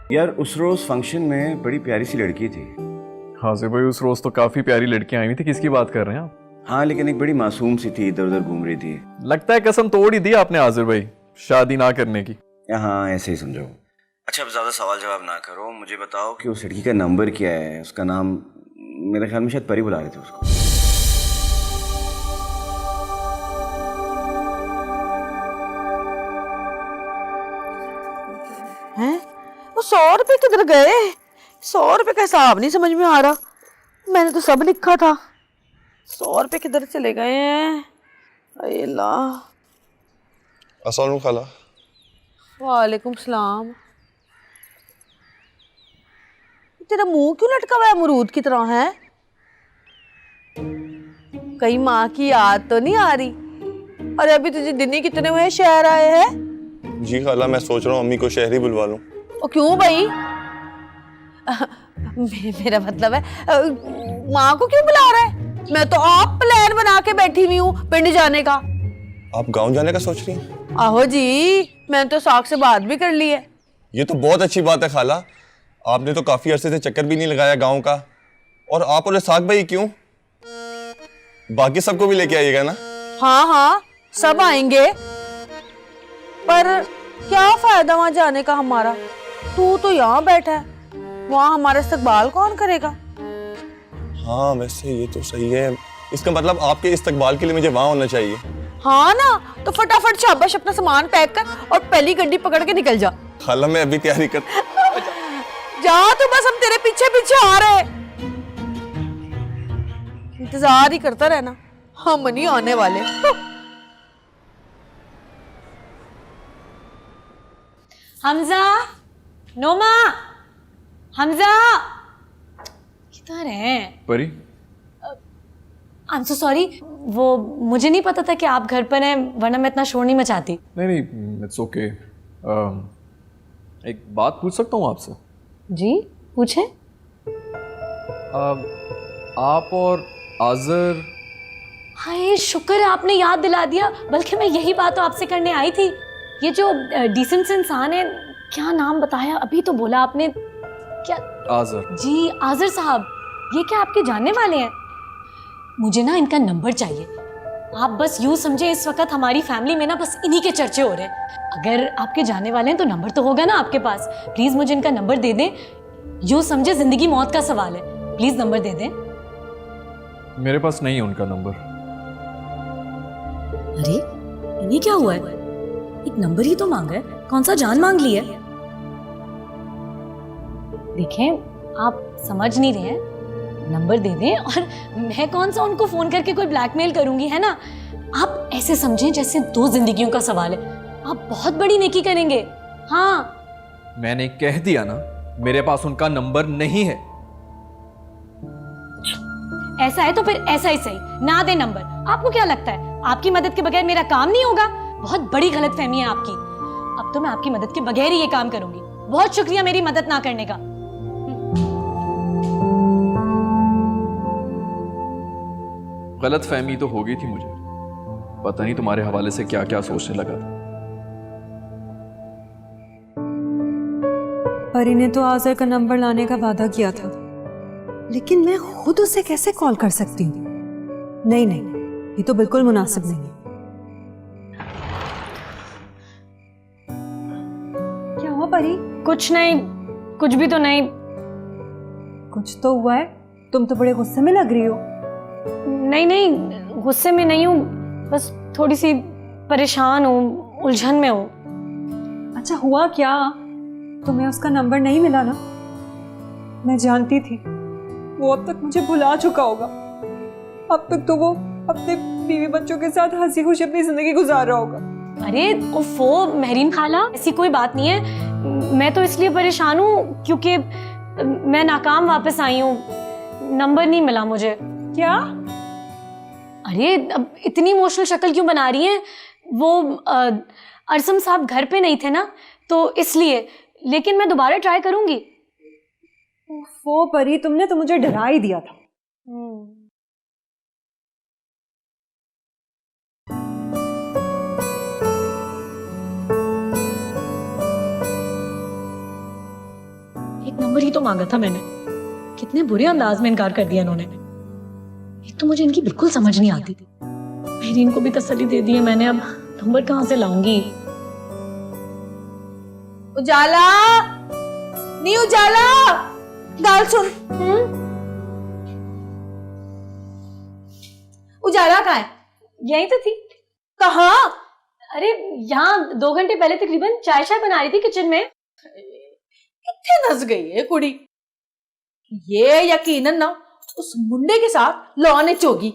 यार उस रोज फंक्शन में बड़ी प्यारी सी लड़की थी। हाजिर भाई, उस रोज तो काफी प्यारी लड़कियां आई हुई थी। किसकी बात कर रहे हैं आप? हाँ लेकिन एक बड़ी मासूम सी थी, इधर उधर घूम रही थी। लगता है कसम तोड़ ही दी आपने हाजिर भाई शादी ना करने की। हाँ ऐसे ही समझो। अच्छा अब ज्यादा सवाल जवाब ना करो, मुझे बताओ कि उस लड़की का नंबर क्या है, उसका नाम। मेरे ख्याल में शायद परी बुला रहे थे उसको। हैं? वो 100 रुपए किधर गए? 100 रुपए का हिसाब नहीं समझ में आ रहा। मैंने तो सब लिखा था। 100 रुपए किधर चले गए हैं? अरे अल्लाह। अस्सलाम वालेकुम खाला। वालेकुम सलाम। तेरा मुंह क्यों लटका हुआ है अमरूद की तरह है? कहीं माँ की याद तो नहीं आ रही? अरे अभी तुझे दिन ही कितने हुए शहर आए हैं? जी खाला, मैं सोच रहा हूँ अम्मी को शहर ही बुलवा लूँ। ओ क्यों भाई? मेरा मतलब है माँ को क्यों बुला रहा है? मैं तो आप प्लान बना के बैठी हुई हूँ पिंड जाने का। आप गांव जाने का सोच रही हैं? आहो जी, मैंने तो साग से बात भी कर ली है। ये तो बहुत अच्छी बात है खाला। आपने तो काफी अरसे से चक्कर भी नहीं लगाया गांव का। और आप और साग भाई क्यों, बाकी सबको भी लेके आइएगा ना। हाँ हाँ सब आएंगे, पर क्या फायदा वहां जाने का हमारा? तू तो यहाँ बैठा है, वहां हमारा इस्तकबाल कौन करेगा? हाँ वैसे ये तो सही है। इसका मतलब आपके इस्तकबाल के लिए मुझे वहां होना चाहिए। हाँ ना, तो फटाफट शाबाश अपना सामान पैक कर और पहली गड्डी पकड़ के निकल जा। खाला मैं अभी तैयारी कर। जा तो बस, हम तेरे पीछे पीछे आ रहे। इंतजार ही करता रहना, हम नहीं आने वाले। हमजा, नोमा, हमजा किधर है? परी आई एम सो सॉरी, वो मुझे नहीं पता था कि आप घर पर हैं, वरना मैं इतना शोर नहीं मचाती। नहीं नहीं, इट्स ओके। एक बात पूछ सकता हूँ आपसे? जी पूछे। आप और आज़र। हाय शुक्र है आपने याद दिला दिया, बल्कि मैं यही बात तो आपसे करने आई थी। ये जो डिसेंट से इंसान है, क्या नाम बताया अभी तो बोला आपने? क्या? आज़र। जी आज़र साहब, ये क्या आपके जानने वाले हैं? मुझे ना इनका नंबर चाहिए। आप बस यूं समझे इस वक्त हमारी फैमिली में ना बस इन्हीं के चर्चे हो रहे हैं। अगर आपके जानने वाले हैं तो नंबर तो होगा ना आपके पास। प्लीज मुझे इनका नंबर दे दें। यूं समझे जिंदगी मौत का सवाल है, प्लीज नंबर दे दें। मेरे पास नहीं है उनका नंबर। अरे इन्हें क्या हुआ है? एक नंबर ही तो मांगा है, कौन सा जान मांग ली है? देखें आप समझ नहीं रहे हैं, नंबर दे दें और मैं कौन सा उनको फोन करके कोई ब्लैकमेल करूंगी, है ना? आप ऐसे समझें जैसे 2 जिंदगियों का सवाल है। आप बहुत बड़ी नेकी करेंगे। हाँ मैंने कह दिया ना, मेरे पास उनका नंबर नहीं है। ऐसा है तो फिर ऐसा ही सही, ना दे नंबर। आपको क्या लगता है आपकी मदद के बगैर मेरा काम नहीं होगा? बहुत बड़ी गलतफहमी है आपकी। अब तो मैं आपकी मदद के बगैर ही ये काम करूंगी। बहुत शुक्रिया मेरी मदद ना करने का। गलत फहमी तो हो गई थी मुझे, पता नहीं तुम्हारे हवाले से क्या क्या सोचने लगा था। परी ने तो आज़र का नंबर लाने का वादा किया था, लेकिन मैं खुद उसे कैसे कॉल कर सकती हूँ? नहीं नहीं, ये तो बिल्कुल मुनासिब नहीं है। क्या हुआ परी? कुछ नहीं, कुछ भी तो नहीं। कुछ तो हुआ है, तुम तो बड़े गुस्से में लग रही हो। नहीं नहीं, गुस्से में नहीं हूँ, बस थोड़ी सी परेशान हूँ, उलझन में हूँ। अच्छा हुआ क्या? तुम्हें उसका नंबर नहीं मिला ना? मैं जानती थी वो अब तक मुझे भुला चुका होगा। अब तक तो वो अपने बीवी बच्चों के साथ हंसी खुशी अपनी जिंदगी गुजार रहा होगा। अरे उफ़ो महरीन खाला, ऐसी कोई बात नहीं है। मैं तो इसलिए परेशान हूँ क्योंकि मैं नाकाम वापस आई हूँ, नंबर नहीं मिला मुझे। क्या? अरे अब इतनी इमोशनल शक्ल क्यों बना रही हैं? वो अरसम साहब घर पे नहीं थे ना, तो इसलिए। लेकिन मैं दोबारा ट्राई करूंगी। वो परी, तुमने तो मुझे डरा ही दिया था। नंबर ही तो मांगा था मैंने। कितने बुरे अंदाज में इनकार कर दिया इन्होंने। एक तो मुझे इनकी बिल्कुल समझ नहीं आती। मेरी इनको भी तसल्ली दे दी है मैंने, अब नंबर कहाँ से लाऊंगी? उजाला, नी उजाला, गाल सुन। उजाला कहाँ है? यही तो थी। कहाँ? अरे यहाँ 2 घंटे पहले तकरीबन चाय शाय बना रही थी किचन में। कितने नस गई है कुड़ी। ये यकीनन ना उस मुंडे के साथ लौने चोगी।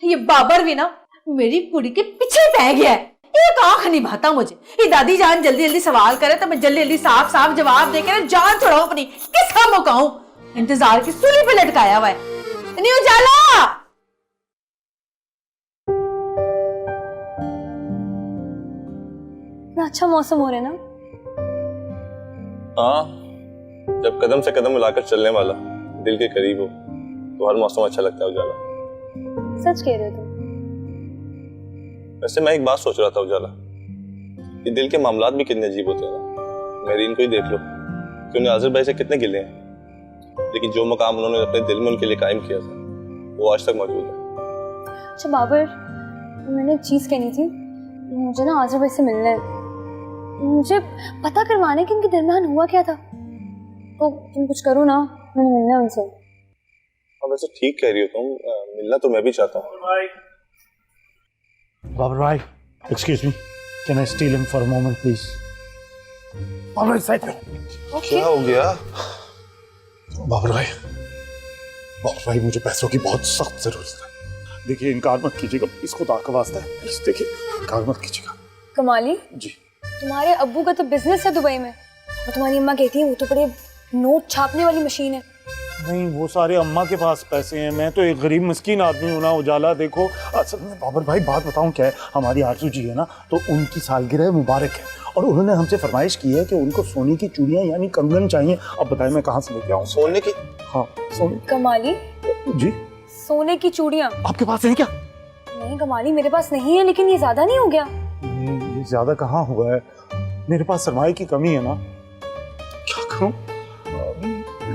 ये बाबर भी ना मेरी कुड़ी के पीछे पै गया है। एक आंख नहीं भाता मुझे। ये दादी जान जल्दी जल्दी सवाल करे तो मैं जल्दी जल्दी साफ साफ जवाब देकर जान छुड़ाऊं अपनी। किसका मुकाऊं? इंतजार की सूली पे लटकाया हुआ है। नहीं उजाला, इतना अच्छा मौसम हो रहा है ना। हाँ, जब कदम से कदम मिलाकर चलने वाला दिल के करीब हो तो हर मौसम अच्छा लगता है उजाला। सच कह रहे हो तुम। वैसे मैं एक बात सोच रहा था उजाला, कि दिल के मामलात भी कितने अजीब होते हैं ना। मेरी इनको ही देख लो कि उन्हें आजिर भाई से कितने गिले हैं, लेकिन जो मकाम उन्होंने अपने दिल में उनके लिए कायम किया था वो आज तक मौजूद है। अच्छा बाबर, मैंने एक चीज़ कहनी थी। मुझे ना आज़र भाई से मिलना है। मुझे पता करवाना है कि इनके दरमियान हुआ क्या था। तो तुम कुछ करो ना, मैंने मिलना है उनसे। हाँ वैसे ठीक कह रही हो तुम, मिलना तो मैं भी चाहता हूँ। Babar bhai, excuse me. Can I steal him for a moment, please? Babar bhai, side पे. क्या हो गया? बाबर भाई मुझे पैसों की बहुत सख्त जरूरत है। देखिए इनकार मत कीजिएगा, प्लीज खुदा का वास्ता है, प्लीज देखिए इनकार मत कीजिएगा। कमाली, जी तुम्हारे अब्बू का तो बिजनेस है दुबई में, और तुम्हारी अम्मा कहती है वो तो बड़े नोट छापने वाली मशीन है। नहीं, वो सारे अम्मा के पास पैसे हैं, मैं तो एक गरीब मिस्कीन आदमी हूँ ना उजाला। देखो असल में बाबर भाई बात बताऊँ क्या है, हमारी आरजू जी है ना, तो उनकी सालगिरह मुबारक है और उन्होंने हमसे फरमाइश की है कि उनको सोने की चूड़ियाँ यानी कंगन चाहिए। अब बताएं मैं कहाँ से लेके आऊँ? सोने की? हाँ सोने। कमाली जी सोने की चूड़ियाँ आपके पास है क्या? नहीं कमाली, मेरे पास नहीं है, लेकिन ये ज्यादा नहीं हो गया? ये ज्यादा कहाँ हुआ है, मेरे पास सरमाए की कमी है ना, क्या करूं?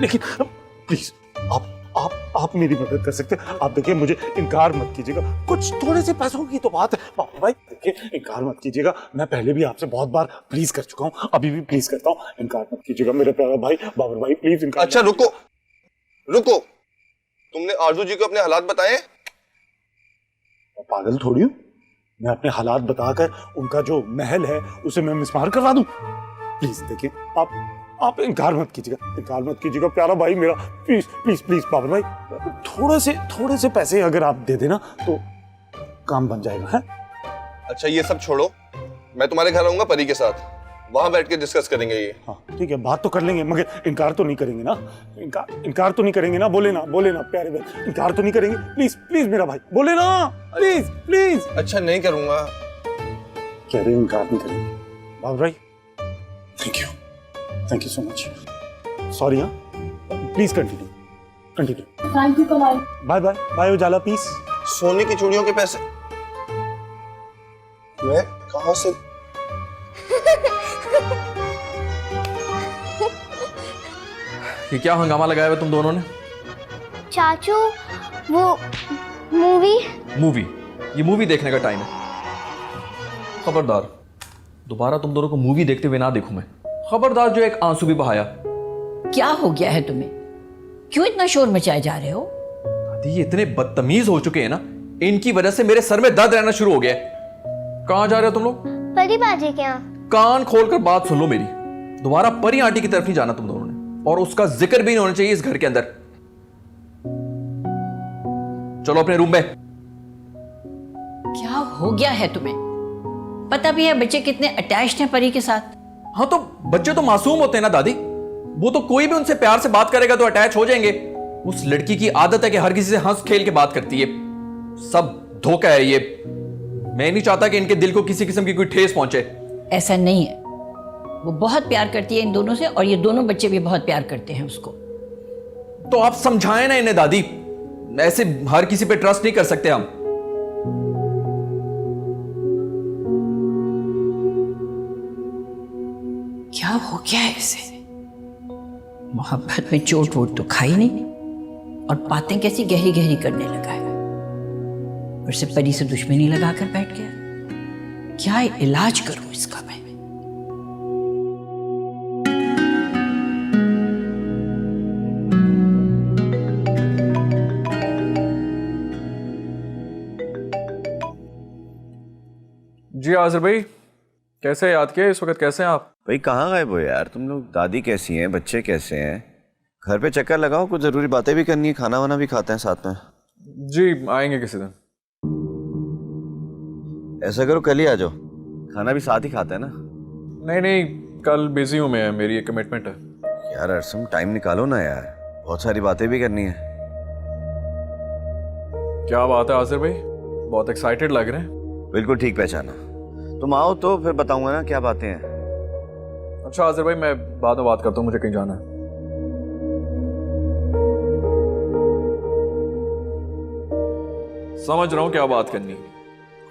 लेकिन प्लीज आप मेरी मदद कर सकते हैं। आप देखिए मुझे इनकार मत कीजिएगा, कुछ थोड़े से पैसों की तो बात है। बाबा भाई देखिए इनकार मत कीजिएगा, मैं पहले भी आपसे बहुत बार प्लीज कर चुका हूँ, अभी भी प्लीज करता हूँ, इनकार मत कीजिएगा मेरे प्यारा भाई। बाबर भाई प्लीज इनकार। अच्छा रुको, तुमने आरजू जी को अपने हालात बताए? पागल थोड़ी हूँ, मैं अपने हालात बताकर उनका जो महल है उसे मैं मिसमार करवा दूं? प्लीज देखिए आप इनकार मत कीजिएगा प्यारा भाई मेरा, प्लीज प्लीज प्लीज बाबर भाई, थोड़े से पैसे अगर आप दे देना तो काम बन जाएगा है? अच्छा ये सब छोड़ो, मैं तुम्हारे घर आऊंगा परी के साथ, वहां बैठ के डिस्कस करेंगे ये। हाँ ठीक है, बात तो कर लेंगे मगर इनकार तो नहीं करेंगे ना, इनकार तो नहीं करेंगे ना, बोले ना प्यारे भाई, इनकार तो नहीं करेंगे, प्लीज मेरा भाई बोले ना, प्लीज। अच्छा नहीं करूंगा। कह रहे इनकार नहीं करेंगे बाबर भाई। Thank you so much, sorry. हाँ प्लीज कंटिन्यू। थैंक यू कमाली। बाय उजाला, पीस। सोने की चूड़ियों के पैसे मैं कहां से? ये क्या हंगामा लगाया हुआ तुम दोनों ने? चाचू वो मूवी ये मूवी देखने का टाइम है। खबरदार दोबारा तुम दोनों को मूवी देखते हुए ना देखूं मैं। खबरदार जो एक आंसू भी बहाया। क्या हो गया है तुम्हें, क्यों इतना शोर मचाए जा रहे हो? दादी ये इतने बदतमीज हो चुके हैं ना, इनकी वजह से मेरे सर में दर्द रहना शुरू हो गया है। कहां जा रहे हो तुम लोग? परी बाजी के यहाँ। कान खोलकर बात सुन लो मेरी, दोबारा परी आंटी की तरफ नहीं जाना तुम दोनों ने, और उसका जिक्र भी नहीं होना चाहिए इस घर के अंदर। चलो अपने रूम में। क्या हो गया है तुम्हें? पता भी है बच्चे कितने अटैच्ड हैं परी के साथ। हाँ तो बच्चे तो मासूम होते हैं ना दादी, वो तो कोई भी उनसे प्यार से बात करेगा तो अटैच हो जाएंगे। उस लड़की की आदत है कि हर किसी से हंस खेल के बात करती है, सब धोखा है ये। मैं नहीं चाहता कि इनके दिल को किसी किस्म की कोई ठेस पहुंचे। ऐसा नहीं है, वो बहुत प्यार करती है इन दोनों से, और ये दोनों बच्चे भी बहुत प्यार करते हैं उसको। तो आप समझाएं ना इन्हें दादी, ऐसे हर किसी पे ट्रस्ट नहीं कर सकते हम। क्या हो गया है इसे? मोहब्बत में चोट वोट तो खाई नहीं और बातें कैसी गहरी गहरी करने लगा है। और से परी से दुश्मनी लगाकर बैठ गया। क्या इलाज करूं इसका मैं? जी आज़र भाई, कैसे याद किया इस वक्त? कैसे हैं आप? भाई कहाँ गए वो यार तुम लोग? दादी कैसी हैं, बच्चे कैसे हैं? घर पे चक्कर लगाओ, कुछ ज़रूरी बातें भी करनी है, खाना वाना भी खाते हैं साथ में। जी आएंगे किसी दिन। ऐसा करो कल ही आ जाओ, खाना भी साथ ही खाते हैं ना। नहीं नहीं, कल बिजी हूँ मैं, मेरी एक कमिटमेंट है। यार अरसम टाइम निकालो ना यार, बहुत सारी बातें भी करनी है। क्या बात है आज़र भाई, बहुत एक्साइटेड लग रहे हैं। बिल्कुल ठीक पहचाना। तुम आओ तो फिर बताऊंगा ना क्या बातें हैं। अच्छा आज़र भाई, मैं बाद में बात करता हूँ, मुझे कहीं जाना है। समझ रहा हूँ क्या बात करनी है,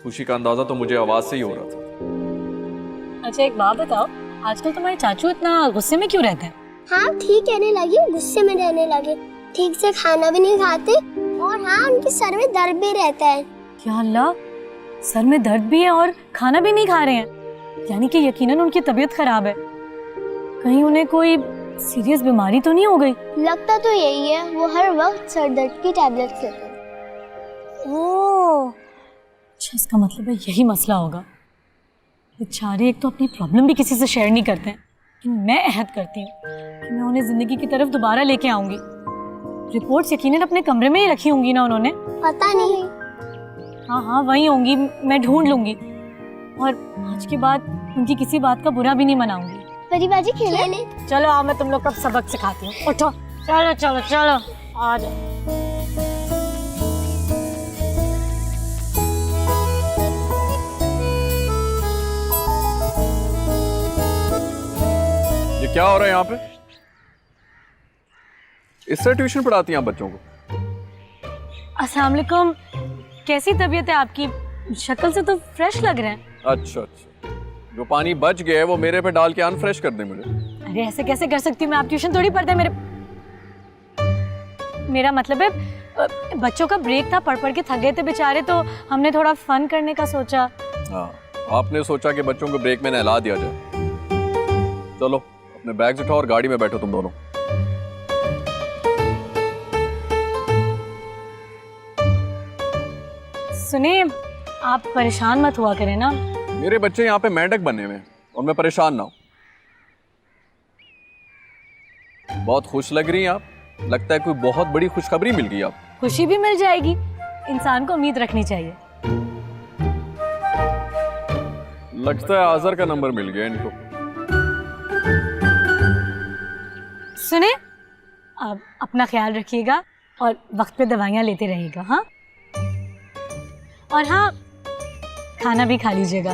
खुशी का अंदाजा तो मुझे आवाज से ही हो रहा था। अच्छा एक बात बताओ, आजकल तुम्हारे चाचू इतना गुस्से में क्यों रहते हैं? हाँ ठीक कहने लगी, गुस्से में रहने लगे, ठीक से खाना भी नहीं खाते और हाँ उनके सर में दर्द भी रहता है। या अल्लाह, सर में दर्द भी है और खाना भी नहीं खा रहे हैं, यानी कि यकीनन उनकी तबीयत खराब है। कहीं उन्हें कोई सीरियस बीमारी तो नहीं हो गई? लगता तो यही है, वो हर वक्त सर दर्द की टैबलेट्स लेते हैं। ओह, अच्छा इसका मतलब है यही मसला होगा। बेचारे एक तो अपनी प्रॉब्लम भी किसी से शेयर नहीं करते हैं, लेकिन मैं अहद करती हूँ कि मैं उन्हें जिंदगी की तरफ दोबारा लेके आऊंगी। रिपोर्ट्स यकीनन अपने कमरे में ही रखी होंगी ना उन्होंने? पता नहीं। हाँ हाँ वही होंगी, मैं ढूंढ लूंगी और आज के बाद उनकी किसी बात का बुरा भी नहीं मनाऊंगी। परिबाजी खेले? चलो आओ, मैं तुम लोग का सबक सिखाती हूँ। उठो, चलो चलो चलो आ जाओ। ये क्या हो रहा है यहाँ पे? इससे ट्यूशन पढ़ाती हैं आप बच्चों को? अस्सलाम वालेकुम, कैसी तबीयत है आपकी? शक्ल से तो फ्रेश लग रहे हैं। अच्छा अच्छा, जो पानी बच गया है वो मेरे पे डाल के अनफ्रेश कर दे मुझे। अरे ऐसे कैसे कर सकती हूँ मैं? आप ट्यूशन थोड़ी पढ़ते हैं मेरा मतलब है बच्चों का ब्रेक था, पढ़ पढ़ के थक गए थे बेचारे, तो हमने थोड़ा फन करने का सोचा। हाँ, आपने सोचा कि बच्चों को ब्रेक में नहला दिया जाए। चलो अपने बैग्स उठाओ और गाड़ी में बैठो तुम दोनों। सुनिए, आप परेशान मत हुआ करें ना। मेरे बच्चे यहाँ पे मेंढक बने हुए हैं और मैं परेशान ना हूं। बहुत खुश लग रही हैं आप, लगता है कोई बहुत बड़ी खुशखबरी मिल गई आप। खुशी भी मिल जाएगी, इंसान को उम्मीद रखनी चाहिए। लगता है आज़र का नंबर मिल गया इनको। सुने, अब अपना ख्याल रखिएगा और वक्त पे दवाइयाँ लेते रहिएगा। हाँ, और हाँ खाना भी खा लीजिएगा।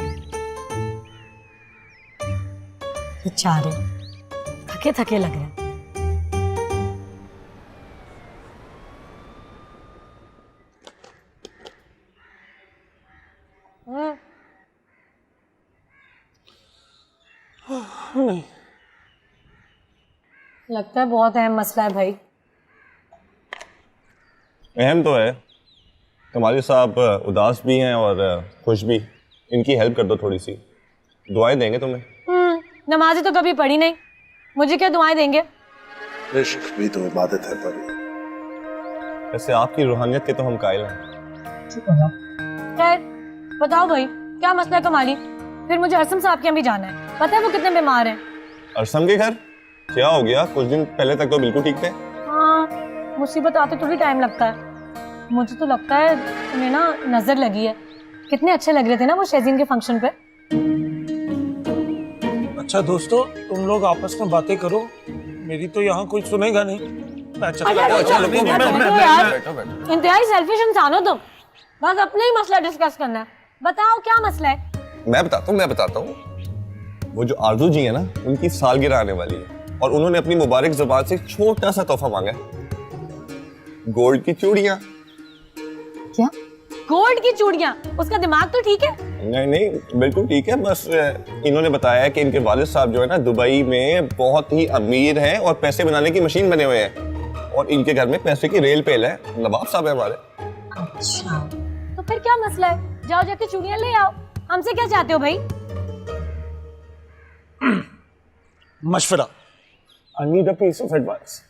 बेचारे थके थके लग रहे हैं। लगता है बहुत अहम मसला है भाई। अहम तो है, तुम्हारे साहब उदास भी हैं और खुश भी। इनकी हेल्प कर दो थोड़ी सी, दुआएं देंगे तुम्हें। नमाज़ें तो कभी पढ़ी नहीं, मुझे क्या दुआएं देंगे? इश्क भी तो इबादत है परी। वैसे आपकी रूहानियत के तो हम कायल हैं। खैर बताओ भाई, क्या मसला है कमाली? फिर मुझे अरसम साहब के यहाँ भी जाना है। पता है वो कितने बीमार हैं? अरसम के घर क्या हो गया? कुछ दिन पहले तक तो बिल्कुल ठीक थे। हाँ, मुसीबत आते थोड़ी टाइम लगता है। मुझे तो लगता है उन्हें ना नजर लगी है। कितने अच्छे लग रहे थे ना वो शेज़ीन के फंक्शन पे। अच्छा दोस्तों, तुम लोग आपस में बातें करो, मेरी तो यहाँ कोई सुनेगा नहीं। इंतहाई सेल्फिश इंसान हो तुम, बस अपना ही मसला डिस्कस करना है। बताओ क्या मसला है? मैं बताता हूँ। वो जो आरजू जी है ना, उनकी सालगिरह आने वाली है और उन्होंने अपनी मुबारक ज़ुबान से छोटा सा तोहफा मांगा है, गोल्ड की चूड़ियाँ। क्या? गोल्ड की चूड़ियाँ? उसका दिमाग तो ठीक है? नहीं नहीं बिल्कुल ठीक है, बस इन्होंने बताया कि इनके वालिद साहब जो है ना दुबई में बहुत ही अमीर हैं और पैसे बनाने की मशीन बने हुए हैं, और इनके घर में पैसे की रेल पेल है। नवाब साहब है हमारे। अच्छा, तो फिर क्या मसला है? जाओ जाके चूड़ियां ले आओ। हमसे क्या चाहते हो भाई? मशवरा। I need a piece of advice.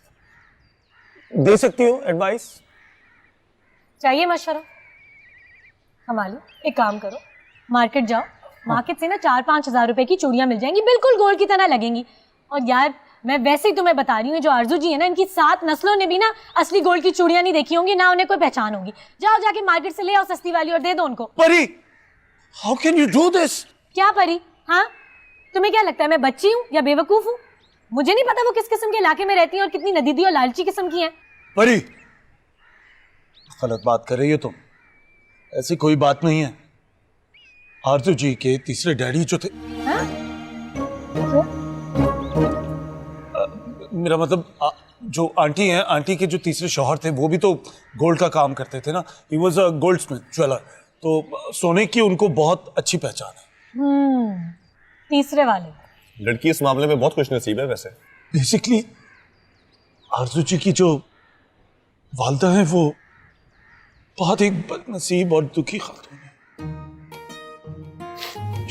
दे सकती हो एडवाइस? चाहिए मशवरा? कमाल, एक काम करो, मार्केट जाओ, मार्केट से ना 4-5 हजार रुपए की चूड़ियां मिल जाएंगी, बिल्कुल गोल्ड की तरह लगेंगी। और यार मैं वैसे ही तुम्हें बता रही हूँ, जो आरजू जी है ना, इनकी 7 नस्लों ने भी ना असली गोल्ड की चूड़ियां नहीं देखी होंगी, ना उन्हें कोई पहचान होगी। जाओ जाके मार्केट से ले आओ सस्ती वाली और दे दो उनको। परी, how can you do this? क्या परी? हाँ, तुम्हें क्या लगता है मैं बच्ची हूँ या बेवकूफ हूँ? मुझे नहीं पता वो किस किस्म के इलाके में रहती हैं और कितनी नदीदी और लालची किस्म की हैं। परी, गलत बात कर रही हो तुम। ऐसी कोई बात नहीं है। आरजू जी के तीसरे डैडी जो थे, हाँ? मेरा मतलब जो आंटी हैं, आंटी के जो तीसरे शौहर थे वो भी तो गोल्ड का काम करते थे ना। He was a Goldsmith jeweller. तो सोने की उनको बहुत अच्छी पहचान है। तीसरे वाले लड़की इस मामले में बहुत खुशनसीब है वैसे। बेसिकली आरजू जी की जो वालदा है वो बहुत एक बदनसीब और दुखी खातून है।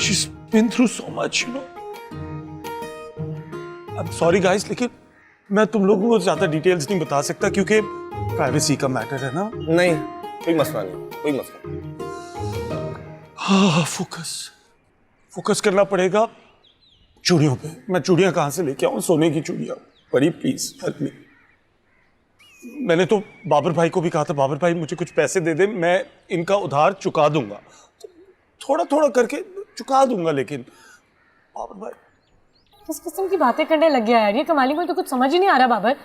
She's been through so much, you know. I'm sorry guys, लेकिन मैं तुम लोगों को ज्यादा डिटेल्स नहीं बता सकता क्योंकि प्राइवेसी का मैटर है ना। नहीं कोई मसला नहीं, कोई मसला नहीं। हाँ, फोकस करना पड़ेगा चूड़ियों पे। मैं चूड़ियां कहाँ से लेके आऊं? सोने की चूड़ियां। परी प्लीज हेल्प मी। मैंने तो बाबर भाई को भी कहा था, बाबर भाई मुझे कुछ पैसे दे दे, मैं इनका उधार चुका दूंगा, थोड़ा थोड़ा करके चुका दूंगा। लेकिन बाबर भाई किस किस्म की बातें करने लग गया यार ये कमाली, को तो कुछ समझ ही नहीं आ रहा। बाबर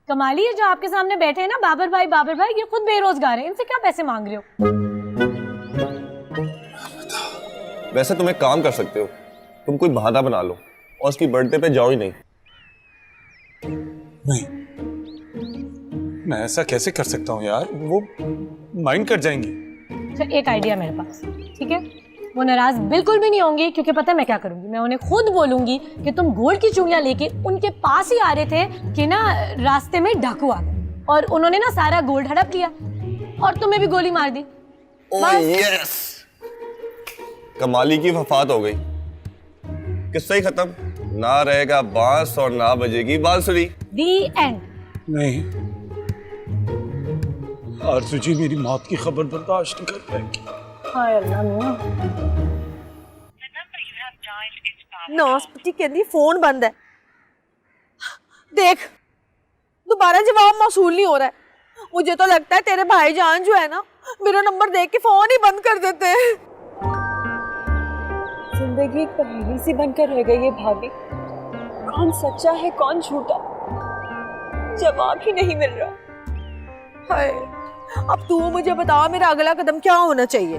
कमाली है जो आपके सामने बैठे हैं ना, बाबर भाई ये खुद बेरोजगार हैं, इनसे क्या पैसे मांग रहे हो? वैसे तुम एक काम कर सकते हो, तुम कोई बहाना बना लो और उसकी बर्थडे पे जाओ ही नहीं। मैं ऐसा कैसे कर सकता हूँ यार, वो माइंड कर जाएंगी। अच्छा एक आइडिया मेरे पास, ठीक है? वो नाराज बिल्कुल भी नहीं होंगी क्योंकि पता है मैं क्या करूंगी, मैं उन्हें खुद बोलूंगी कि तुम गोल्ड की चूड़ियां लेके उनके पास ही आ रहे थे कि ना रास्ते में डाकू आ गए और उन्होंने ना सारा गोल्ड हड़प लिया और तुम्हें भी गोली मार दी। यस, कमाली की वफात हो गई, किस्सा ही खत्म। ना रहेगा बांस और ना बजेगी बांसुरी। दी एंड। नहीं, आरजू जी मेरी मौत की खबर बर्दाश्त नहीं कर पाएंगी। हाय अल्लाह नासपति कहती फोन बंद है। देख दोबारा जवाब मौसूल नहीं हो रहा है। मुझे तो लगता है तेरे भाईजान जो है ना मेरा नंबर देख के फोन ही बंद कर देते हैं। जिंदगी एक पहेली सी बनकर रह गई है भाभी। कौन सच्चा है कौन झूठा, जवाब ही नहीं मिल रहा। हाय, अब तू मुझे बता मेरा अगला कदम क्या होना चाहिए?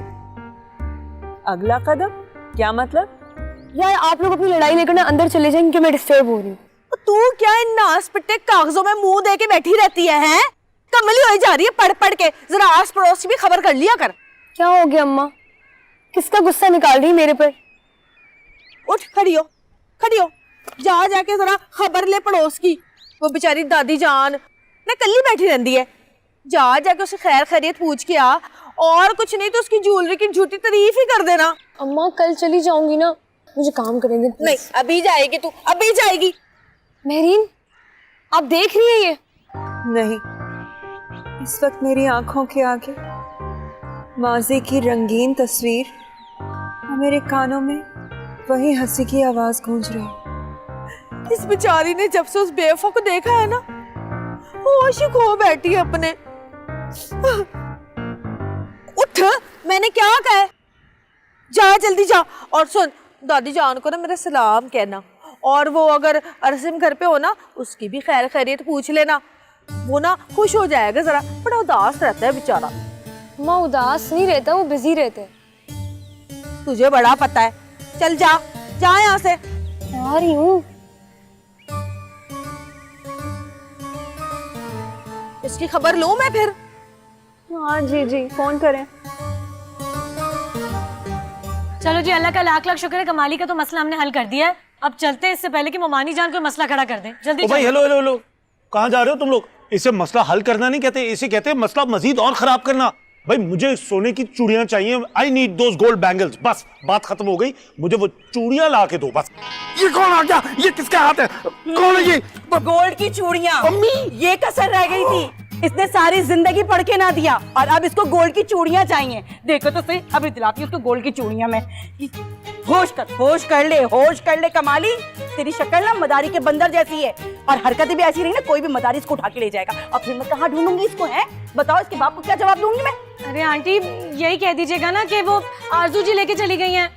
अगला कदम क्या मतलब? यार आप लोग अपनी लड़ाई लेकर ना अंदर चले जाएंगे क्योंकि मैं डिस्टर्ब हो रही हूँ। तू क्या इन नासपट्टे कागजों में मुंह दे के बैठी रहती है? कमली हो जा रही है पढ़ पढ़ के, जरा आस पड़ोस की भी खबर कर लिया कर। क्या हो गया अम्मा, किसका गुस्सा निकाल रही मेरे पर? उठ खड़ी हो, खड़ी हो, जा जाके जरा खबर ले पड़ोस की। वो बेचारी दादी जान ना कल्ली बैठी रहती है, जा जाके उसे खैर खैरियत पूछ के आ, और कुछ नहीं तो उसकी ज्वेलरी की झूठी तारीफ ही कर देना। अम्मा कल चली जाऊंगी ना, मुझे काम करेंगे। नहीं अभी जाएगी तू, अभी जाएगी। मेहरीन आप देख रही है ये? नहीं, इस वक्त मेरी आंखों के आगे माजी की रंगीन तस्वीर और मेरे कानों में वही हंसी की आवाज गूंज रही है। इस बेचारी ने जब से उस बेवफा को देखा है ना, होश ही खो बैठी है अपने। उठ, मैंने क्या कहा है? जा जल्दी जा, और सुन दादी जान को ना मेरा सलाम कहना, और वो अगर अरसिम घर पे हो ना उसकी भी खैर खैरियत पूछ लेना, वो ना खुश हो जाएगा। जरा बड़ा उदास रहता है बेचारा। माँ उदास नहीं रहता, वो बिजी रहते हैं। तुझे बड़ा पता है, चल जा जा यहाँ से। आ रही हूँ। इसकी खबर लूं मैं फिर? हाँ जी जी फोन करें। चलो जी, अल्लाह का लाख लाख शुक्र है, कमाली का तो मसला हमने हल कर दिया है। अब चलते हैं, इससे पहले कि मोमानी जान कोई मसला खड़ा कर दे। जल्दी ओ भाई, चलो। हेलो हेलो हेलो, कहाँ जा रहे हो तुम लोग? इसे मसला हल करना नहीं कहते, इसे कहते हैं मसला मजीद और खराब करना। भाई मुझे सोने की चूड़ियां चाहिए, I need those gold bangles. बस बात खत्म हो गई, मुझे वो चूड़ियां ला के दो बस। ये कौन आ गया? ये किसका हाथ है? कौन है ये? गोल्ड की चूड़ियां। ये कसर रह गई थी, इसने सारी जिंदगी पढ़ के ना दिया और अब इसको गोल्ड की चूड़ियां चाहिए। देखो तो सही, अभी दिलाती हूँ उसको गोल्ड की चूड़ियां मैं। होश कर ले, होश कर ले कमाली। तेरी शक्ल ना मदारी के बंदर जैसी है और हरकतें भी ऐसी रही ना, कोई भी मदारी इसको उठा के ले जाएगा। और फिर मैं कहाँ ढूंढूंगी इसको? है बताओ, इसके बाप को क्या जवाब दूंगी मैं? अरे आंटी, यही कह दीजिएगा ना कि वो आरजू जी लेके चली गई हैं।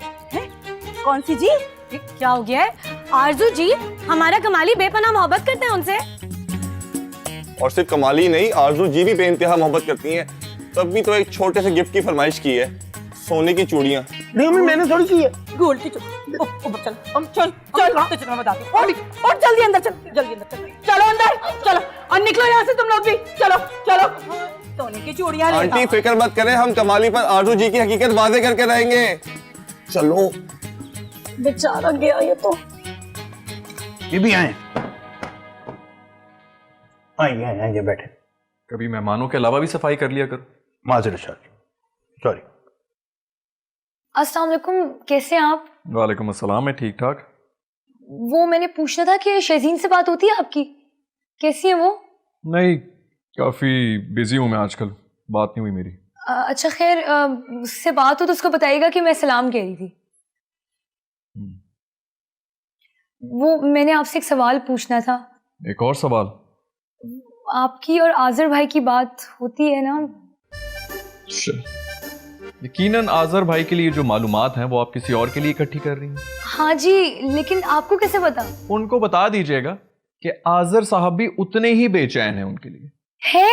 कौन सी जी? क्या हो गया है? आरजू जी, हमारा कमाली बेपनाह मोहब्बत करते हैं उनसे। और सिर्फ कमाली नहीं, आरजू जी भी बेइंतहा मोहब्बत करती हैं। तब भी तो एक छोटे से गिफ्ट की फरमाइश की है, सोने की चूड़ियां। नहीं मम्मी, मैंने थोड़ी की है। गोल्ड की चूड़ियां। चल चल चल चल, मैं बताती हूँ। और जल्दी अंदर चल, जल्दी अंदर चल। चलो अंदर चलो, और निकलो यहाँ से तुम लोग भी। चलो चलो, सोने की चूड़ियां। आंटी फिक्र मत करें, हम कमाली पर आरजू जी की हकीकत वादे करके रहेंगे। चलो। बेचारा गया ये तो। ये भी आए? आइए बैठे। कभी मेहमानों के अलावा भी सफाई कर लिया करो। माजर सॉरी। अस्सलाम वालेकुम, कैसे हैं आप? वालेकुम अस्सलाम, मैं ठीक ठाक। वो मैंने पूछना था कि शहजीन से बात होती है आपकी? कैसी है वो? नहीं, काफ़ी बिजी हूँ मैं आजकल, बात नहीं हुई मेरी। अच्छा खैर, उससे बात हो तो उसको बताइएगा कि मैं सलाम कह रही थी। वो मैंने आपसे एक सवाल पूछना था। एक और सवाल? आपकी और आज़र भाई की बात होती है ना? यकीनन आज़र भाई के लिए जो मालूमात हैं वो आप किसी और के लिए इकट्ठी कर रही हैं। हाँ जी, लेकिन आपको कैसे पता? उनको बता दीजिएगा कि आज़र साहब भी उतने ही बेचैन हैं उनके लिए। है?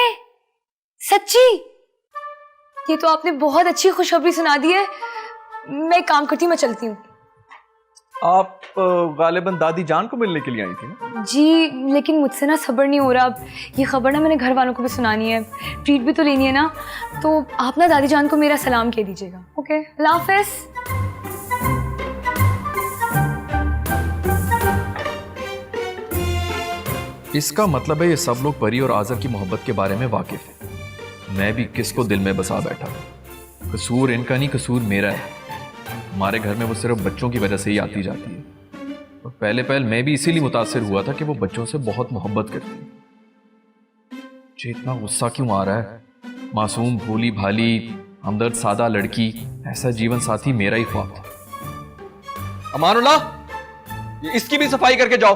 सच्ची? ये तो आपने बहुत अच्छी खुशखबरी सुना दी है। मैं एक काम करती हूँ, मैं चलती हूँ। आप गालिबन दादी जान को मिलने के लिए आई थी ना? जी, लेकिन मुझसे ना सब्र नहीं हो रहा। अब ये खबर ना मैंने घर वालों को भी सुनानी है, ट्रीट भी तो लेनी है ना। तो आप ना दादी जान को मेरा सलाम कह दीजिएगा। ओके, अल्लाह हाफ़िज़। इसका मतलब है ये सब लोग परी और आज़र की मोहब्बत के बारे में वाकिफ हैं। मैं भी किसको दिल में बसा बैठा। कसूर इनका नहीं, कसूर मेरा है। हमारे घर में वो सिर्फ बच्चों की वजह से ही आती जाती है। और पहले मैं भी इसीलिए मुतासिर हुआ था कि वो बच्चों से बहुत मोहब्बत करती है। मुझे इतना गुस्सा क्यों आ रहा है? मासूम, भोली भाली, हमदर्द सादा लड़की, ऐसा जीवन साथी मेरा ही ख्वाब था। अमानुल्लाह, ये इसकी भी सफाई करके जाओ।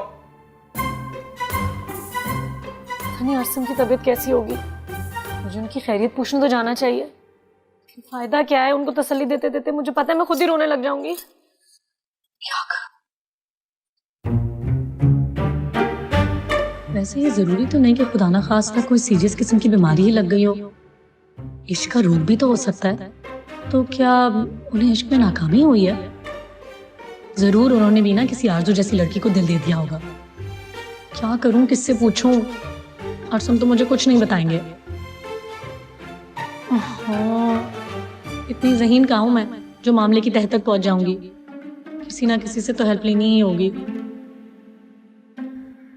अरसम की तबीयत कैसी होगी? मुझे उनकी खैरियत पूछने तो जाना चाहिए। फायदा क्या है उनको तसल्ली देते देते? मुझे पता है मैं खुद ही रोने लग जाऊंगी। वैसे ये जरूरी तो नहीं कि खुदा ना खास्ता कोई सीरियस किस्म की बीमारी ही लग गई हो। इश्क का रोग भी तो हो सकता है। तो क्या उन्हें इश्क में नाकामी हुई है? जरूर उन्होंने भी ना किसी आरजू जैसी लड़की को दिल दे दिया होगा। क्या करूं, किससे पूछूं? अरसम तो मुझे कुछ नहीं बताएंगे। इतनी ज़हीन कहाँ हूं मैं जो मामले की तह तक पहुंच जाऊंगी। किसी ना किसी से तो हेल्प लेनी ही होगी।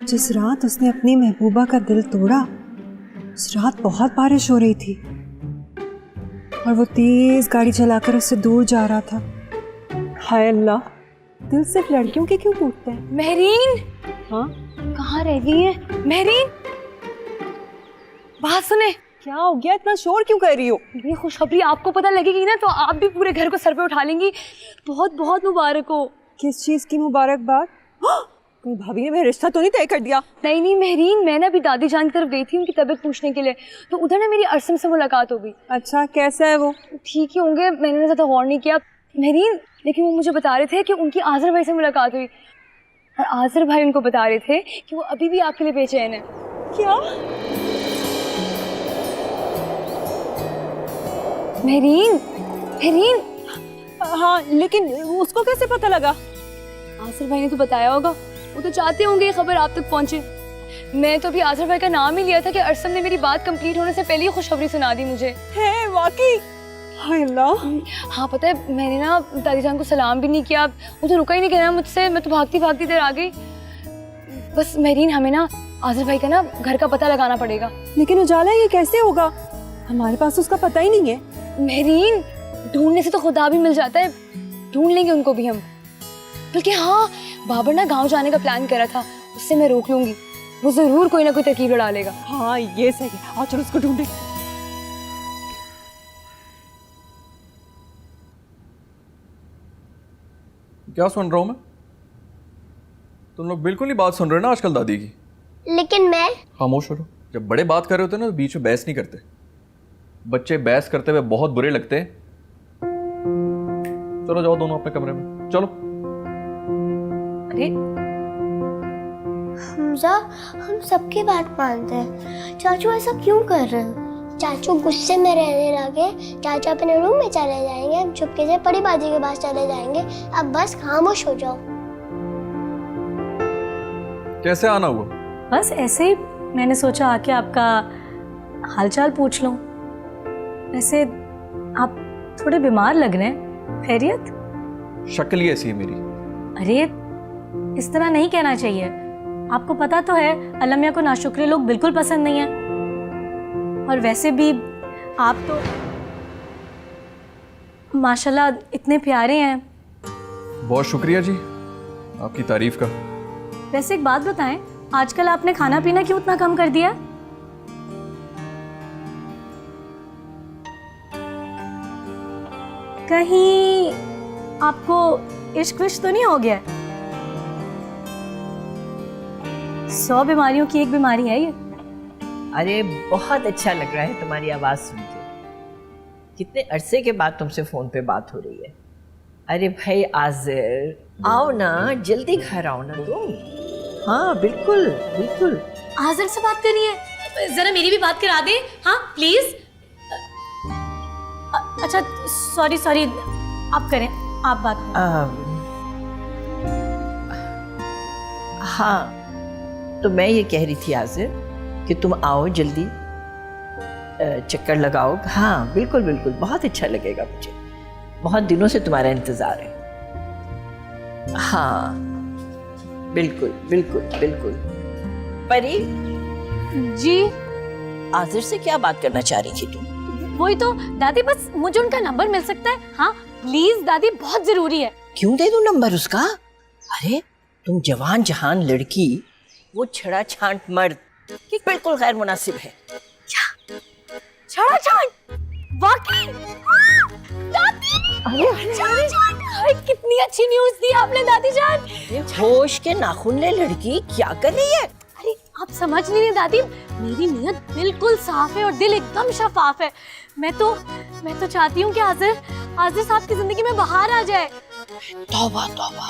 जिस रात उसने अपनी महबूबा का दिल तोड़ा, उस रात बहुत बारिश हो रही थी और वो तेज गाड़ी चलाकर उससे दूर जा रहा था। हाय अल्लाह, दिल सिर्फ लड़कियों के क्यों टूटते हैं? महरीन, हाँ कहाँ रह गई है महरीन? बात सुने। क्या हो गया, इतना शोर क्यों कर रही हो? ये खुशखबरी आपको पता लगेगी ना तो आप भी पूरे घर को सर पे उठा लेंगी। बहुत बहुत मुबारक हो। किस चीज की मुबारकबाद? कोई भाभी ने मेरा रिश्ता तो नहीं तय कर दिया? नहीं नहीं महरीन, मैं ना अभी दादी जान की तरफ गई थी उनकी तबीयत पूछने के लिए, तो उधर ना मेरी अरसम से मुलाकात हो गई। अच्छा, कैसा है वो? ठीक ही होंगे, मैंने ज़्यादा गौर नहीं किया महरीन, लेकिन वो मुझे बता रहे थे कि उनकी आज़र भाई से मुलाकात हुई और आज़र भाई उनको बता रहे थे कि वो अभी भी आपके लिए बेचैन है। क्या? महरीन, महरीन। हाँ, लेकिन उसको कैसे पता लगा? आज़र भाई ने तो बताया होगा, वो तो चाहते होंगे ये खबर आप तक पहुंचे। मैं तो अभी आज़र भाई का नाम ही लिया था कि अरसम ने मेरी बात कंप्लीट होने से पहले ही खुशखबरी सुना दी मुझे। है वाकई? हाय अल्लाह। हाँ पता है, मैंने ना दादी जान को सलाम भी नहीं किया, वो तो रुका ही नहीं कहना मुझसे, मैं तो भागती भागती देर आ गई। बस मेरीन, हमें ना आज़िर भाई का ना घर का पता लगाना पड़ेगा। लेकिन उजाला ये कैसे होगा, हमारे पास उसका पता ही नहीं है। मेरीन, ढूंढने से तो खुदा भी मिल जाता है, ढूंढ लेंगे उनको भी हम। बल्कि हाँ, बाबर ना गांव जाने का प्लान कर रहा था, उससे मैं रोक लूंगी, वो जरूर कोई ना कोई तरकीब डालेगा। हाँ ये सही है, आओ चलो उसको ढूंढे। क्या सुन रहा हूं मैं? तुम लोग बिल्कुल नहीं बात सुन रहे ना आजकल दादी की। लेकिन मैं खामोश हो। जब बड़े बात कर रहे होते हैं ना तो बीच में बहस नहीं करते। बच्चे बहस करते हुए बहुत बुरे लगते हैं। चलो जाओ दोनों अपने कमरे में, चलो। अरे हमजा, हम सबकी बात मानते हैं, चाचू ऐसा क्यों कर रहे हो? चाचू गुस्से में रहने लगे, चाचू अपने रूम में चले जाएंगे, हम चुपके से परी बाजी के पास चले जाएंगे। अब बस खामोश हो जाओ। कैसे आना हुआ? बस ऐसे ही मैंने सोचा आके आपका हालचाल पूछ लूं। वैसे आप थोड़े बीमार लग रहे हैं, खैरियत? शक्ल ही ऐसी है मेरी। अरे इस तरह नहीं कहना चाहिए, आपको पता तो है अल्लाह मियां को नाशुक्रे लोग बिल्कुल पसंद नहीं है। और वैसे भी आप तो माशाल्लाह इतने प्यारे हैं। बहुत शुक्रिया जी आपकी तारीफ का। वैसे एक बात बताएं, आजकल आपने खाना पीना क्यों इतना कम कर दिया? कहीं आपको इश्क विश्क तो नहीं हो गया? 100 बीमारियों की एक बीमारी है ये। अरे बहुत अच्छा लग रहा है तुम्हारी आवाज़ सुन के। कितने अरसे के बाद तुमसे फ़ोन पे बात हो रही है। अरे भाई आज़िर, आओ ना, जल्दी घर आओ ना तुम। हाँ बिल्कुल बिल्कुल। आज़िर से बात करिए, जरा मेरी भी बात करा दे। हाँ प्लीज। अच्छा सॉरी सॉरी, आप करें, आप बात करें। हाँ तो मैं ये कह रही थी आज़िर कि तुम आओ जल्दी, चक्कर लगाओ। हाँ बिल्कुल बिल्कुल, बहुत अच्छा लगेगा मुझे, बहुत दिनों से तुम्हारा इंतज़ार है। हाँ बिल्कुल बिल्कुल बिल्कुल। परी जी? आज़िर से क्या बात करना चाह रही थी तुम? वही तो दादी, बस मुझे उनका नंबर मिल सकता है? हाँ प्लीज दादी, बहुत जरूरी है। क्यों दे दूं नंबर उसका? अरे तुम जवान जहान लड़की, वो छड़ा छांट मर्द, कि बिल्कुल गैर मुनासिब है। क्या छड़ा छांट? वाकई? दादी, छड़ा छांट! अरे कितनी अच्छी न्यूज़ दी आपने दादी जान। होश के नाखून ले लड़की, क्या कर रही है? अरे आप समझ नहीं रही दादी, मेरी नीयत बिल्कुल साफ है और दिल एकदम शफाफ है। मैं तो चाहती हूँ कि आज़िर साहब की जिंदगी में बाहर आ जाए। तौबा तौबा,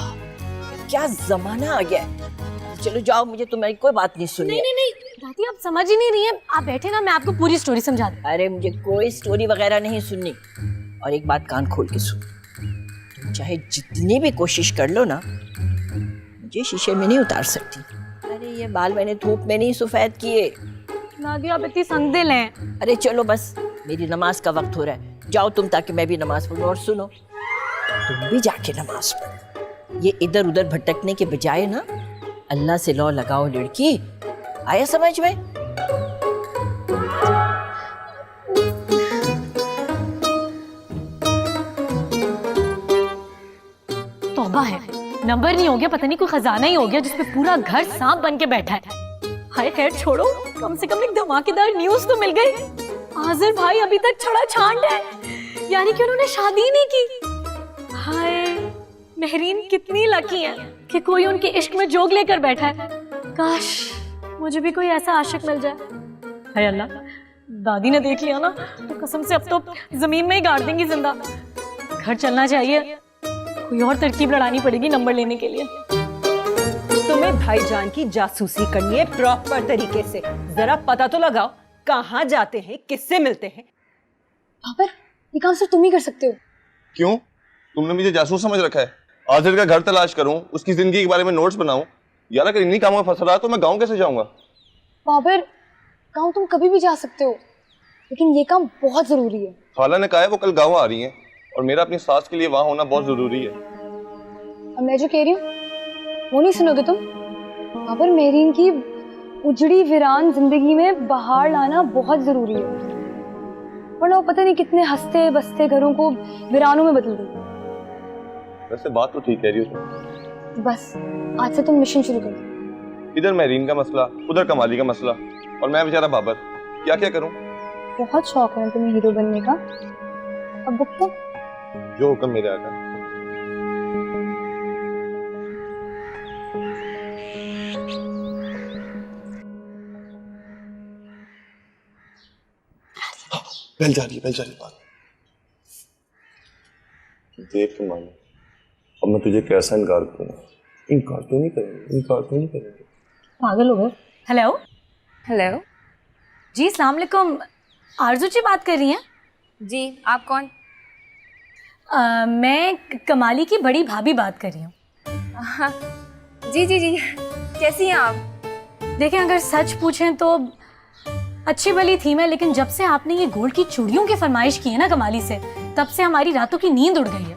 क्या जमाना आ गया है। चलो जाओ, मुझे तुम्हारी कोई बात नहीं सुननी। नहीं दादी, आप समझ ही नहीं रही हैं। आप बैठे ना, मैं आपको पूरी स्टोरी समझा दूँ। अरे मुझे कोई स्टोरी वगैरह नहीं सुननी। और एक बात कान खोल के सुन, तुम चाहे जितनी भी कोशिश कर लो ना, मुझे शीशे में नहीं उतार सकती। अरे ये बाल मैंने धूप में नहीं सफेद किए। दादी आप इतनी संगदिल हैं। अरे चलो बस, मेरी नमाज का वक्त हो रहा है, जाओ तुम, ताकि मैं भी नमाज पढ़ूं। और सुनो, तुम भी जाके नमाज पढ़ो। ये इधर उधर भटकने के बजाय ना अल्लाह से लौ लगाओ लड़की। आया समझ में? तौबा है, नंबर नहीं हो गया, पता नहीं कोई खजाना ही हो गया जिसपे पूरा घर सांप बन के बैठा है। हाय खैर छोड़ो, कम से कम एक धमाकेदार न्यूज़ तो मिल गई। आज़िर भाई अभी तक छड़ा छांट है, यानी कि उन्होंने शादी नहीं की। हाय मेहरीन कितनी लकी है कि कोई उनके इश्क में जोग लेकर बैठा है। काश मुझे भी कोई ऐसा आशिक मिल जाए। हाय अल्लाह, दादी ने देख लिया ना तो कसम से अब तो जमीन में ही गाड़ देंगी जिंदा। घर चलना चाहिए, कोई और तरकीब लड़ानी पड़ेगी नंबर लेने के लिए। तुम्हें भाईजान की जासूसी करनी है प्रॉपर तरीके से। जरा पता तो लगाओ कहाँ जाते हैं, किससे मिलते हैं। बाबर, ये काम सिर्फ तुम ही कर सकते हो। क्यों? तुमने मुझे जासूस समझ रखा है? आज़िर का घर तलाश करूं, उसकी जिंदगी के बारे में नोट्स बनाऊं? यार अगर इन्हीं कामों में फंस रहा तो मैं गाँव कैसे जाऊंगा? बाबर, गाँव तुम कभी भी जा सकते हो, लेकिन ये काम बहुत जरूरी है। खाला ने कहा है वो कल गाँव आ रही हैं और मेरा अपनी सास के लिए वहाँ होना बहुत जरूरी है। अब मैं जो कह रही हूँ वो नहीं सुनोगे तुम? बाबर, मेरीन की उजड़ी वीरान जिंदगी में बहार लाना बहुत जरूरी है, वरना वो पता नहीं कितने हंसते बसते घरों को वीरानों में बदल देगी। वैसे बात तो ठीक कह रही हो तुम। बस आज से तुम मिशन शुरू कर दो। इधर मेरीन का मसला, उधर कमाली का मसला, और मैं बेचारा बाबर, क्या क्या करूं? बहुत शौक है ना तुम्हें हीरो बनने का, अब भुगतो। जो हुक्म मेरे आका। बेल जा रही है बात। देख के मानो, अब मैं तुझे कैसा इनकार करूंगा? इनकार तो नहीं करेंगे। पागल हो गए। हेलो हेलो जी, अस्सलाम वालेकुम। आरजू जी बात कर रही हैं? जी, आप कौन? मैं कमाली की बड़ी भाभी बात कर रही हूँ। हाँ, जी जी जी, कैसी हैं आप? देखें, अगर सच पूछें तो अच्छी भली थी मैं, लेकिन जब से आपने ये गोल्ड की चूड़ियों की फरमाइश की है ना कमाली से, तब से हमारी रातों की नींद उड़ गई है।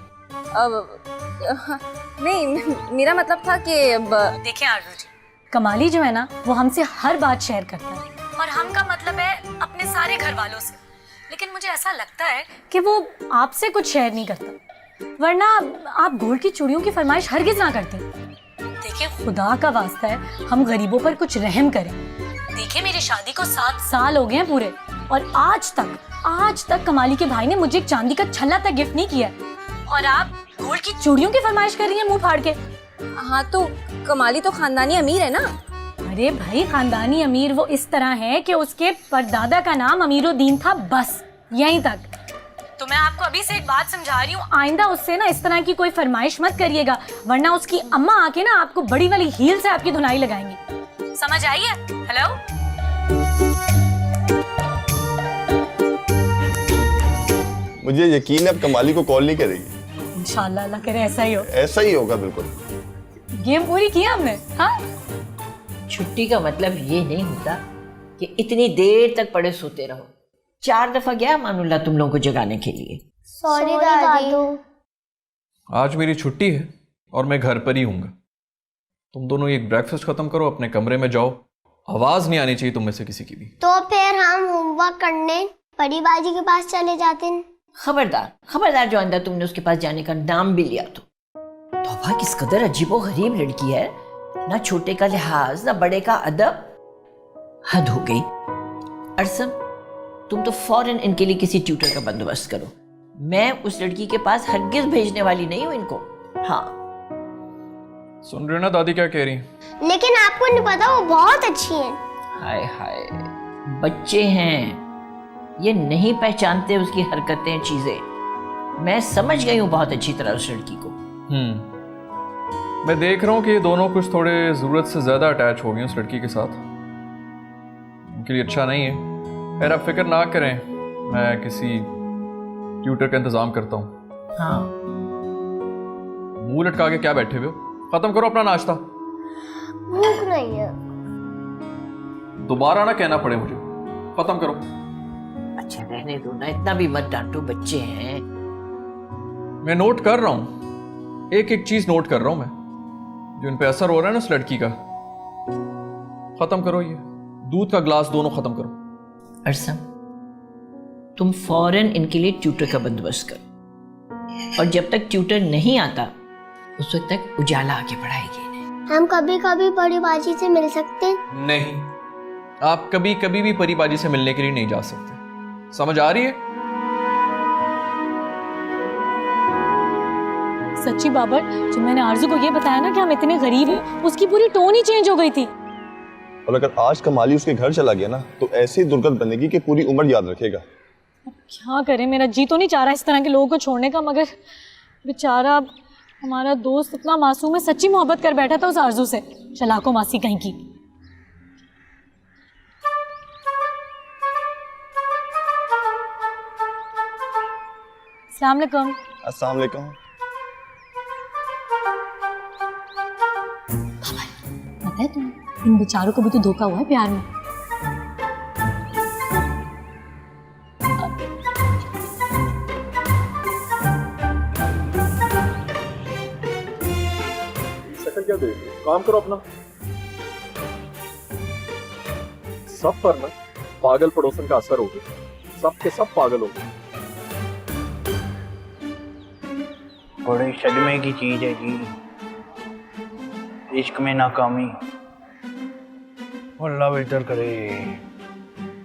नहीं, मेरा मतलब था कि देखें आरजू जी, कमाली जो है ना वो हमसे हर बात शेयर करता है, और हम का मतलब है अपने सारे घर वालों से, लेकिन मुझे ऐसा लगता है कि वो आपसे कुछ शेयर नहीं करता, वरना आप गोल्ड की चूड़ियों की फरमाइश हरगिज ना करते। देखिए, खुदा का वास्ता है हम गरीबों पर कुछ रहम करें। देखिए, मेरी शादी को 7 साल हो गए हैं पूरे, और आज तक कमाली के भाई ने मुझे एक चांदी का छल्ला तक गिफ्ट नहीं किया, और आप गोल्ड की चूड़ियों की फरमाइश कर रही हैं मुंह फाड़ के। हाँ, तो कमाली तो खानदानी अमीर है ना। अरे भाई, खानदानी अमीर वो इस तरह है कि उसके परदादा का नाम अमीरुद्दीन था, बस यहीं तक। तो मैं आपको अभी से एक बात समझा रही हूँ, आइंदा उससे ना इस तरह की कोई फरमाइश मत करिएगा, वरना उसकी अम्मा आके ना आपको बड़ी वाली हील से आपकी धुनाई लगाएंगी। समझ आई है? हेलो, मुझे यकीन है अब कमाली को कॉल नहीं करेगी। इंशाल्लाह, अल्लाह करे ऐसा ही हो। ऐसा ही होगा बिल्कुल। गेम पूरी की हमने। हाँ, छुट्टी का मतलब ये नहीं होता कि इतनी देर तक पड़े सोते रहो। 4 दफा गया मानुल्लाह तुम लोगों को जगाने के लिए। सॉरी दादू। आज मेरी छुट्टी है और मैं घर पर ही हूँगा। तुम दोनों एक ब्रेकफास्ट खत्म करो, अपने कमरे में जाओ, आवाज नहीं आनी चाहिए तुम में से किसी की भी। तो फिर हम होमवर्क करने परी बाजी के पास चले जाते हैं। खबरदार जो अंदर तुमने उसके पास जाने का नाम भी लिया तो। तौबा, किस कदर अजीबो गरीब लड़की है, ना छोटे का लिहाज ना बड़े का अदब। हद हो गई। अरसम, तुम तो फौरन इनके लिए किसी ट्यूटर का बंदोबस्त करो। मैं उस लड़की के पास हरगिज भेजने वाली नहीं हूं इनको। हाँ, सुन रहे ना दादी क्या कह रही? लेकिन आपको नहीं पता वो बहुत अच्छी है। हाय हाय, बच्चे हैं, ये नहीं पहचानते उसकी हरकतें चीजें। मैं समझ गई हूँ बहुत अच्छी तरह उस लड़की को। मैं देख रहा हूँ कि ये दोनों कुछ थोड़े जरूरत से ज्यादा अटैच हो गए उस लड़की के साथ। उनके लिए अच्छा नहीं है। खैर, आप फिक्र ना करें, मैं किसी ट्यूटर का इंतजाम करता हूँ। हाँ, मुंह लटका के क्या बैठे हुए हो? खत्म करो अपना नाश्ता। भूख नहीं है। दोबारा ना कहना पड़े मुझे। खत्म करो। अच्छा रहने दो ना, इतना भी मत डांटो, बच्चे हैं। मैं नोट कर रहा हूँ, एक एक चीज नोट कर रहा हूँ मैं, जो इन पे असर हो रहा है ना उस लड़की का। खत्म करो, ये दूध का ग्लास दोनों खत्म करो। अरसम, तुम फौरन इनके लिए ट्यूटर का बंदोबस्त करो, और जब तक ट्यूटर नहीं आता उस वक्त तक उजाला आगे बढ़ाएगी इन्हें। हम कभी कभी परी बाजी से मिल सकते हैं? नहीं, आप कभी कभी भी परीबाजी से मिलने के लिए नहीं जा सकते। समझ आ रही है? सच्ची बाबर, जब मैंने आरजू को ये बताया ना कि हम इतने गरीब हैं, उसकी पूरी टोन ही चेंज हो गई थी। और अगर आज कमाली उसके घर चला गया ना, तो ऐसी दुर्गत बनेगी कि पूरी उम्र याद रखेगा। अब क्या करें, मेरा जी तो नहीं चाह रहा इस तरह के लोगों को छोड़ने का, मगर बेचारा हमारा दोस्त इतना मासूम है, सच्ची मोहब्बत कर बैठा था उस आरजू से। चलाको मासी कहीं की। अस्सलाम वालेकुम। अस्सलाम वालेकुम। पता है तुम्हें, इन बेचारों को भी तो धोखा हुआ है प्यार में। क्या देख रहे हो? काम करो अपना। सब पर ना पागल पड़ोसन का असर हो गया, सब के सब पागल हो गए। बड़े सदमे की चीज है जी इश्क में नाकामी। अल्लाह बेहतर करे।